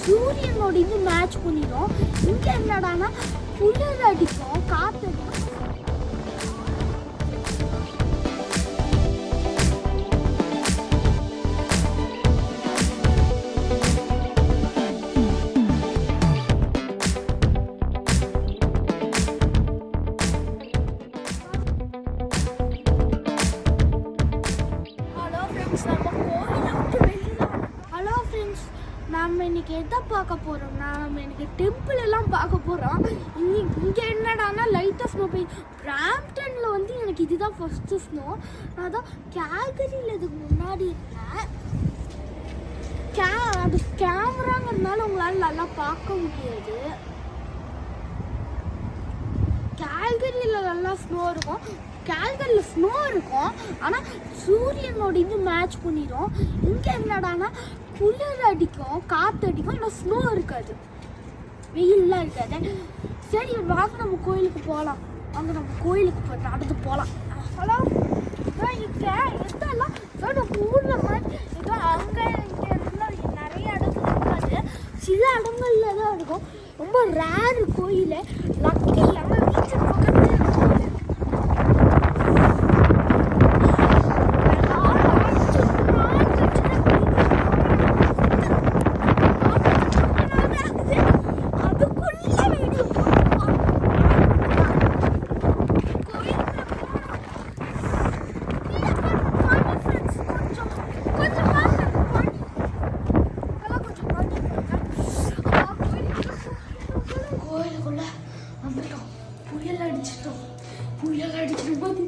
சூரியனோட இது மேட்ச் பண்ணிடும். இங்கே என்னடானா குளிர் அடிக்கும், காற்று அடிக்கும். நம்ம இன்னைக்கு எதை பார்க்க போகிறோம்னா, நம்ம இன்னைக்கு டெம்பிள் எல்லாம் பார்க்க போகிறோம். இங்கே என்னடானா லைட்டாக ஸ்னோ பெய்யும். பிராம்ப்டனில் வந்து எனக்கு இதுதான் ஃபஸ்ட்டு ஸ்னோ. நான் தான் கேல்கரியில் இதுக்கு முன்னாடி இருந்தேன். அது கேமராங்கிறதுனால உங்களால் நல்லா பார்க்க முடியாது. கேல்கரியில் நல்லா ஸ்னோ இருக்கும். கேல்கரியில் ஸ்னோ இருக்கும், ஆனால் சூரியனோட இது மேட்ச் பண்ணிடும். இங்கே என்னடானா குளிர் அடிக்கும், காற்று அடிக்கும், ஆனால் ஸ்னோ இருக்காது, வெயில்லாம் இருக்காது. சரி வாங்க நம்ம கோயிலுக்கு போகலாம். வாங்க நம்ம கோயிலுக்கு நடந்து போகலாம். ஹலோ, இங்கே எதெல்லாம் நம்ம ஊரில் மாதிரி ஏதோ அங்கே இங்கே இருந்தால் நிறைய இடத்துல இருக்காது. சில இடங்கள்ல தான் இருக்கும். ரொம்ப ரேர் கோயில். லக்கி எங்கள் வீட்டு பக்கத்துல இருக்கும். புயல் அடிச்சிட்டு போது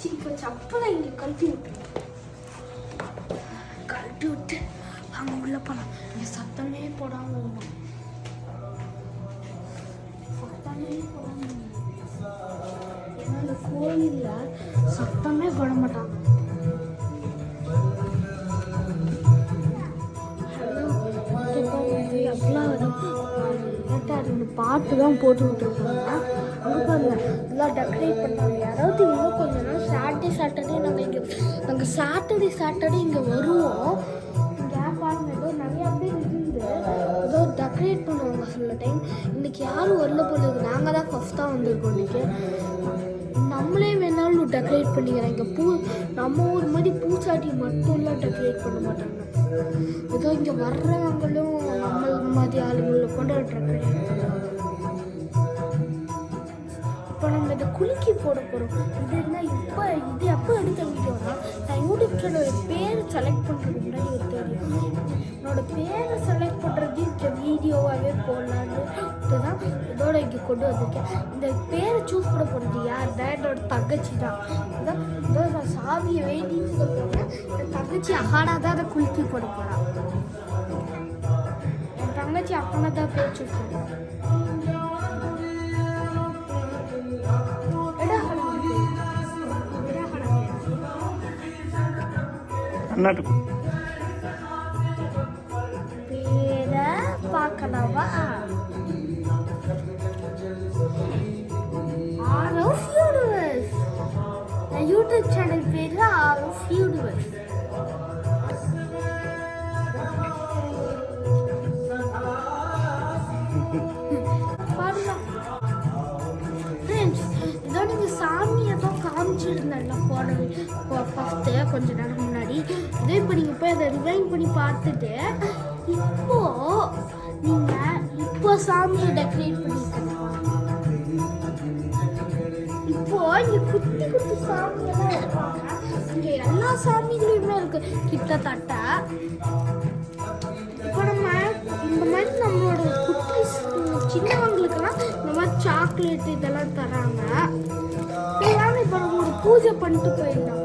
இப்போ சப்பலை இங்கே கழட்டி விட்டு அங்கே உள்ள போகலாம். இங்கே சத்தமே போடாமல் இந்த கோயிலில் சத்தமே போட மாட்டாங்க. பாட்டு தான் போட்டு விட்டுருக்காங்க. எல்லாம் டெக்கரேட் பண்ணுறாங்க. யாராவது இன்னும் கொஞ்ச நாள் சாட்டர்டே நாங்கள் சாட்டர்டே இங்கே வருவோம். இங்கே பாருங்க ஏதோ நிறையா பேர் இருந்து ஏதோ டெக்கரேட் பண்ணுவாங்க சில டைம். இன்றைக்கி யாரும் வரல போடுறது, நாங்கள் தான் ஃபஸ்ட்டாக வந்திருக்கோம். இன்றைக்கி நம்மளே வேணாலும் டெக்கரேட் பண்ணிக்கிறேன். இங்கே நம்ம ஊர் மாதிரி பூச்சாட்டி மட்டும்லாம் டெக்கரேட் பண்ண மாட்டாங்க. ஏதோ இங்கே வர்றவங்களும் நம்ம மாதிரி ஆளுங்களை கொண்டு டெக்கரேட் பண்ணுவாங்க. இப்போ நம்ம இதை குலுக்கி போட போகிறோம். இது என்ன இது எப்போ எடுத்த வீடியோனா, நான் யூடியூப் சேனலோட பேரை செலக்ட் பண்ணுறதுக்கு முன்னாடி ஒரு தெரியும். என்னோட பேரை செலக்ட் பண்ணுறது இந்த வீடியோவாகவே போடலான்னு தான் இதோட இங்கே கொண்டு வந்திருக்கேன். இந்த பேரை சூஸ் பண்ண போகிறது யார் தான்? என்னோட தங்கச்சி தான். அதான் இதோ நான் சாமியை வேண்டின்னு போகிறேன். என் தங்கச்சி அகாடா தான் அதை குலுக்கி போட போகிறான். என் தங்கச்சி அகாடா தான் பேர் சூஸ் பண்ணுறேன். பேரை பார்க்கலாமா? RF universe. யூடியூப் சேனல் பேர் ஆர்எஃப் யூனிவர்ஸ். சாமியை தான் காமிச்சிருந்தேன் ஃபஸ்ட்டு கொஞ்ச நேரம் முன்னாடி. இதே இப்போ நீங்கள் போய் அதை ரிவைண்ட் பண்ணி பார்த்துட்டு இப்போ சாமியை டெக்கரேட் பண்ணிக்கலாம். இப்போ இங்கே குட்டி சாமியெல்லாம் இருப்பாங்க. இங்கே எல்லா சாமிகளுமே இருக்கு கிட்டத்தட்ட. இப்போ நம்ம இந்த மாதிரி நம்மளோட குட்டி சின்னவங்களுக்கெல்லாம் இந்த மாதிரி சாக்லேட் இதெல்லாம் தராங்க. இப்போ நம்ம ஒரு பூஜை பண்ணிட்டு போயிடலாம்.